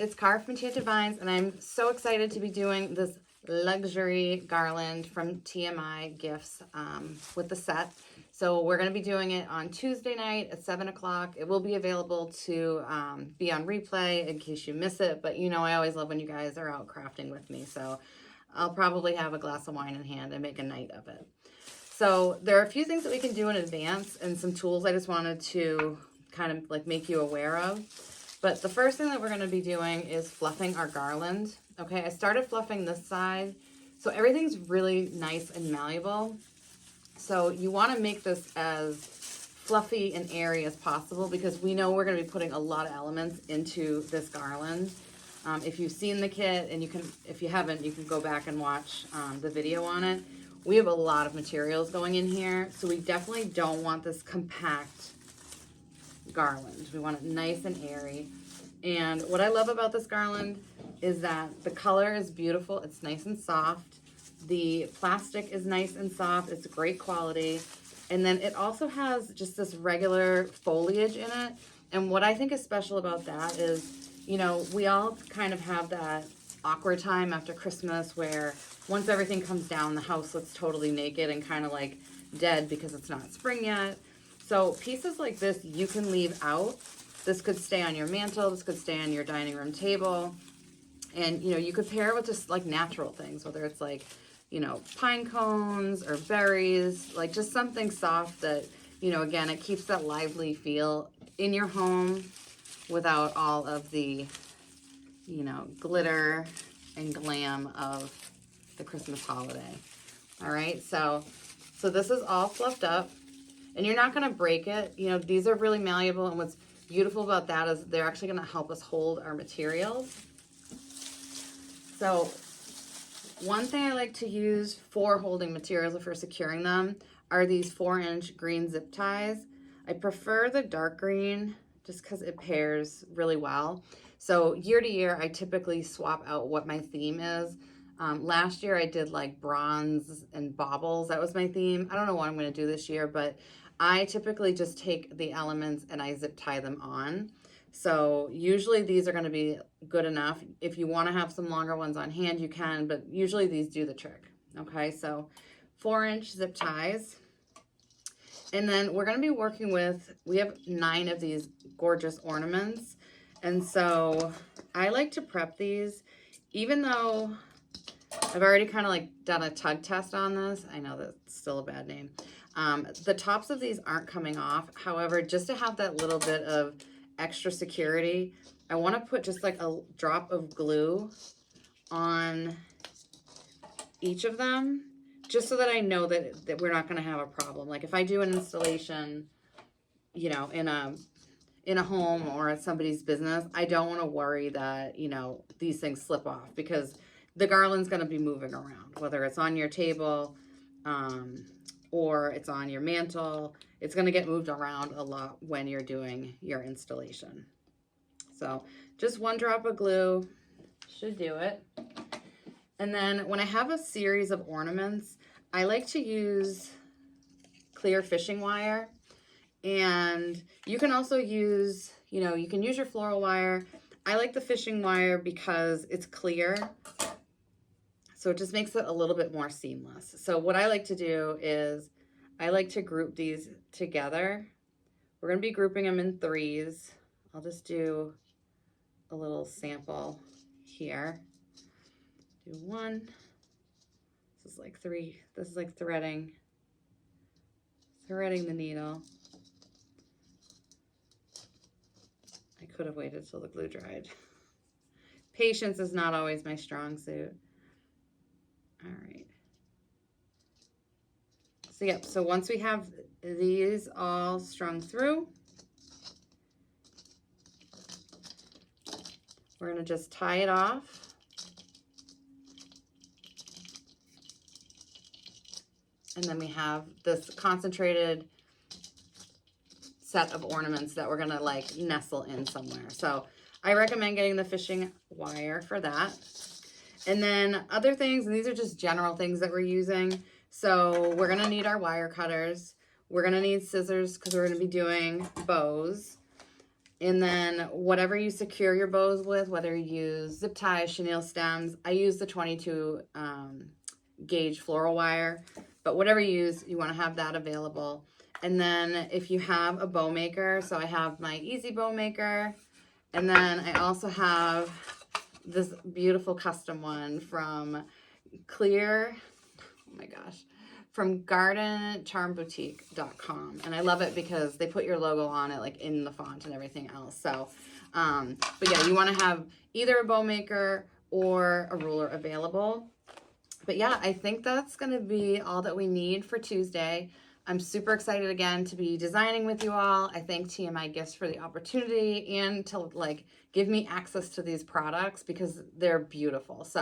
It's Carved from Enchanted Vines, and I'm so excited to be doing this luxury garland from TMI Gifts with the set. So we're going to be doing it on Tuesday night at 7 o'clock. It will be available to be on replay in case you miss it, but you know I always love when you guys are out crafting with me, so I'll probably have a glass of wine in hand and make a night of it. So there are a few things that we can do in advance and some tools I just wanted to kind of like make you aware of. But the first thing that we're going to be doing is fluffing our garland. Okay, I started fluffing this side. So everything's really nice and malleable. So you want to make this as fluffy and airy as possible because we know we're going to be putting a lot of elements into this garland. If you've seen the kit, and if you haven't, you can go back and watch the video on it. We have a lot of materials going in here, so we definitely don't want this compact garland. We want it nice and airy. And what I love about this garland is that the color is beautiful. It's nice and soft. The plastic is nice and soft. It's great quality. And then it also has just this regular foliage in it. And what I think is special about that is, you know, we all kind of have that awkward time after Christmas where once everything comes down, the house looks totally naked and kind of like dead because it's not spring yet. So pieces like this you can leave out. This could stay on your mantle, this could stay on your dining room table. And you know, you could pair it with just like natural things, whether it's like, you know, pine cones or berries, like just something soft that, you know, again, it keeps that lively feel in your home without all of the, you know, glitter and glam of the Christmas holiday. All right, so this is all fluffed up. And you're not going to break it. You know, these are really malleable, and what's beautiful about that is they're actually going to help us hold our materials. So one thing I like to use for holding materials or for securing them are these 4-inch green zip ties. I prefer the dark green just because it pairs really well. So year to year, I typically swap out what my theme is. Last year I did like bronze and baubles. That was my theme. I don't know what I'm going to do this year, but I typically just take the elements and I zip tie them on. So usually these are going to be good enough. If you want to have some longer ones on hand, you can, but usually these do the trick. Okay, so 4-inch zip ties. And then we're going to be working with, we have 9 of these gorgeous ornaments. And so I like to prep these, even though I've already kind of like done a tug test on this. I know that's still a bad name. The tops of these aren't coming off. However, just to have that little bit of extra security, I want to put just like a drop of glue on each of them, just so that I know that we're not going to have a problem. Like if I do an installation, you know, in a home or at somebody's business, I don't want to worry that, you know, these things slip off because the garland's going to be moving around, whether it's on your table or it's on your mantle. It's going to get moved around a lot when you're doing your installation. So just 1 drop of glue should do it. And then when I have a series of ornaments, I like to use clear fishing wire. And you can also use, you know, you can use your floral wire. I like the fishing wire because it's clear. So it just makes it a little bit more seamless. So what I like to do is I like to group these together. We're going to be grouping them in 3s. I'll just do a little sample here. Do 1. This is like 3. This is like threading the needle. I could have waited till the glue dried. Patience is not always my strong suit. All right. So yep, so once we have these all strung through, we're going to just tie it off. And then we have this concentrated set of ornaments that we're going to like nestle in somewhere. So I recommend getting the fishing wire for that. And then other things, and these are just general things that we're using. So we're going to need our wire cutters. We're going to need scissors because we're going to be doing bows. And then whatever you secure your bows with, whether you use zip ties, chenille stems, I use the 22 gauge floral wire, but whatever you use, you want to have that available. And then if you have a bow maker, so I have my easy bow maker, and then I also have this beautiful custom one from Clear, oh my gosh, from gardencharmboutique.com. And I love it because they put your logo on it, like in the font and everything else. So, but yeah, you want to have either a bow maker or a ruler available. But yeah, I think that's going to be all that we need for Tuesday. I'm super excited again to be designing with you all. I thank TMI Gifts for the opportunity and to like give me access to these products because they're beautiful. So